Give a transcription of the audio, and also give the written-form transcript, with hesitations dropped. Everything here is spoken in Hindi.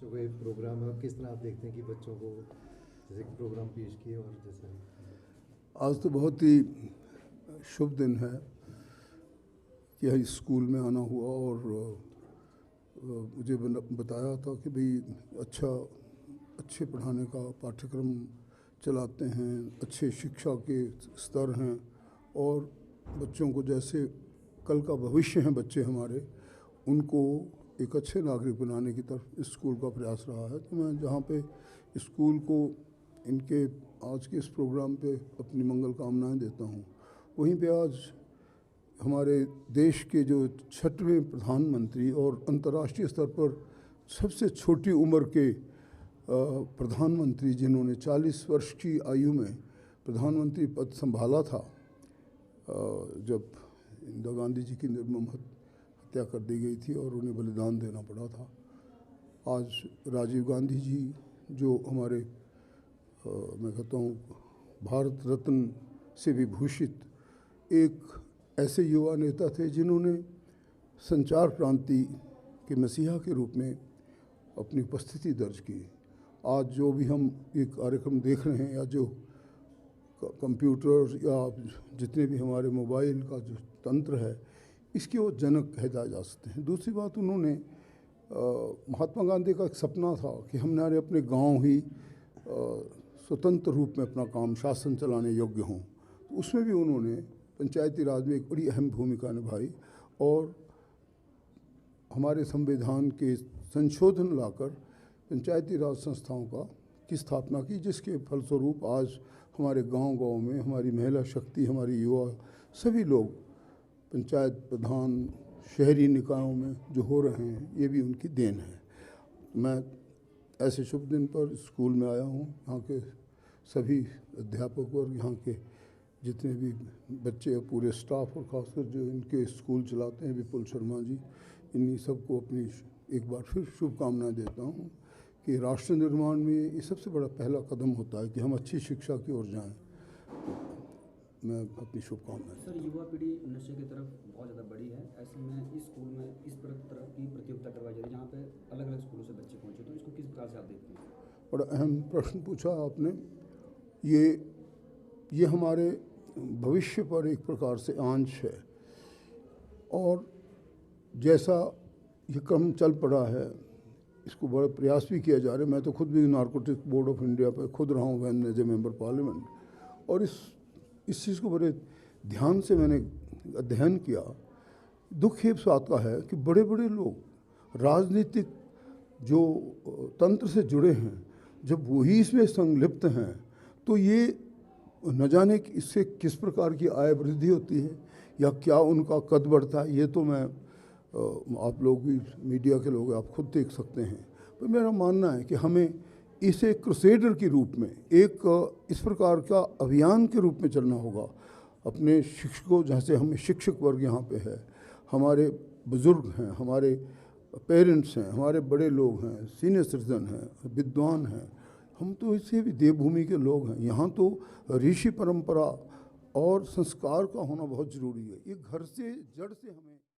जो कोई प्रोग्राम है किस तरह आप देखते हैं कि बच्चों को जैसे कि प्रोग्राम पेश किए और जैसे आज तो बहुत ही शुभ दिन है कि आज स्कूल में आना हुआ और मुझे बताया था कि भाई अच्छे पढ़ाने का पाठ्यक्रम चलाते हैं, अच्छे शिक्षा के स्तर हैं और बच्चों को जैसे कल का भविष्य हैं बच्चे हमारे, उनको एक अच्छे नागरिक बनाने की तरफ इस स्कूल का प्रयास रहा है। तो मैं जहाँ पे स्कूल को इनके आज के इस प्रोग्राम पे अपनी मंगल कामनाएं देता हूँ, वहीं पे आज हमारे देश के जो 6वें प्रधानमंत्री और अंतर्राष्ट्रीय स्तर पर सबसे छोटी उम्र के प्रधानमंत्री जिन्होंने 40 वर्ष की आयु में प्रधानमंत्री पद संभाला था, जब इंदिरा गांधी जी की निर्मम हत्या कर दी गई थी और उन्हें बलिदान देना पड़ा था। आज राजीव गांधी जी जो हमारे मैं कहता हूँ भारत रत्न से विभूषित एक ऐसे युवा नेता थे जिन्होंने संचार क्रांति के मसीहा के रूप में अपनी उपस्थिति दर्ज की। आज जो भी हम एक कार्यक्रम देख रहे हैं या जो कंप्यूटर या जितने भी हमारे मोबाइल का जो तंत्र है, इसके वो जनक कहे जा सकते हैं। दूसरी बात, उन्होंने महात्मा गांधी का एक सपना था कि हमारे अपने गांव ही स्वतंत्र रूप में अपना काम शासन चलाने योग्य हों, तो उसमें भी उन्होंने पंचायती राज में एक बड़ी अहम भूमिका निभाई और हमारे संविधान के संशोधन लाकर पंचायती राज संस्थाओं की स्थापना की, जिसके फलस्वरूप आज हमारे गांव-गांव में हमारी महिला शक्ति, हमारी युवा सभी लोग पंचायत प्रधान शहरी निकायों में जो हो रहे हैं, ये भी उनकी देन है। मैं ऐसे शुभ दिन पर स्कूल में आया हूँ। यहाँ के सभी अध्यापक और यहाँ के जितने भी बच्चे और पूरे स्टाफ और खासकर जो इनके स्कूल चलाते हैं विपुल शर्मा जी, इन्हीं सबको अपनी एक बार फिर शुभकामनाएं देता हूँ कि राष्ट्र निर्माण में ये सबसे बड़ा पहला कदम होता है कि हम अच्छी शिक्षा की ओर जाएं। मैं अपनी शुभकामनाएं। सर, युवा पीढ़ी नशे की तरफ बहुत ज़्यादा बढ़ी है। ऐसे में इस स्कूल में इस तरह की प्रतियोगिता करवाई जा रही है जहाँ पे अलग अलग स्कूलों से बच्चे पहुँचे, तो इसको किस प्रकार से आप देखते हैं? बड़ा अहम प्रश्न पूछा आपने। ये हमारे भविष्य पर एक प्रकार से आंच है और जैसा ये क्रम चल पड़ा है, इसको बड़ा प्रयास भी किया जा रहा है। मैं तो खुद भी नारकोटिक बोर्ड ऑफ इंडिया पर खुद रहा हूँ when as a member parliament, और इस चीज़ को बड़े ध्यान से मैंने अध्ययन किया। दुख इस बात का है कि बड़े बड़े लोग राजनीतिक जो तंत्र से जुड़े हैं, जब वही इसमें संलिप्त हैं, तो ये न जाने कि इससे किस प्रकार की आय वृद्धि होती है या क्या उनका कद बढ़ता है। ये तो मैं आप लोग भी मीडिया के लोग आप खुद देख सकते हैं। पर मेरा मानना है कि हमें इसे क्रूसेडर के रूप में एक इस प्रकार का अभियान के रूप में चलना होगा। अपने शिक्षकों, जैसे हमें शिक्षक वर्ग यहाँ पे है, हमारे बुज़ुर्ग हैं, हमारे पेरेंट्स हैं, हमारे बड़े लोग हैं, सीनियर सिटीजन हैं, विद्वान हैं, हम तो इससे भी देवभूमि के लोग हैं। यहाँ तो ऋषि परंपरा और संस्कार का होना बहुत ज़रूरी है। ये घर से जड़ से हमें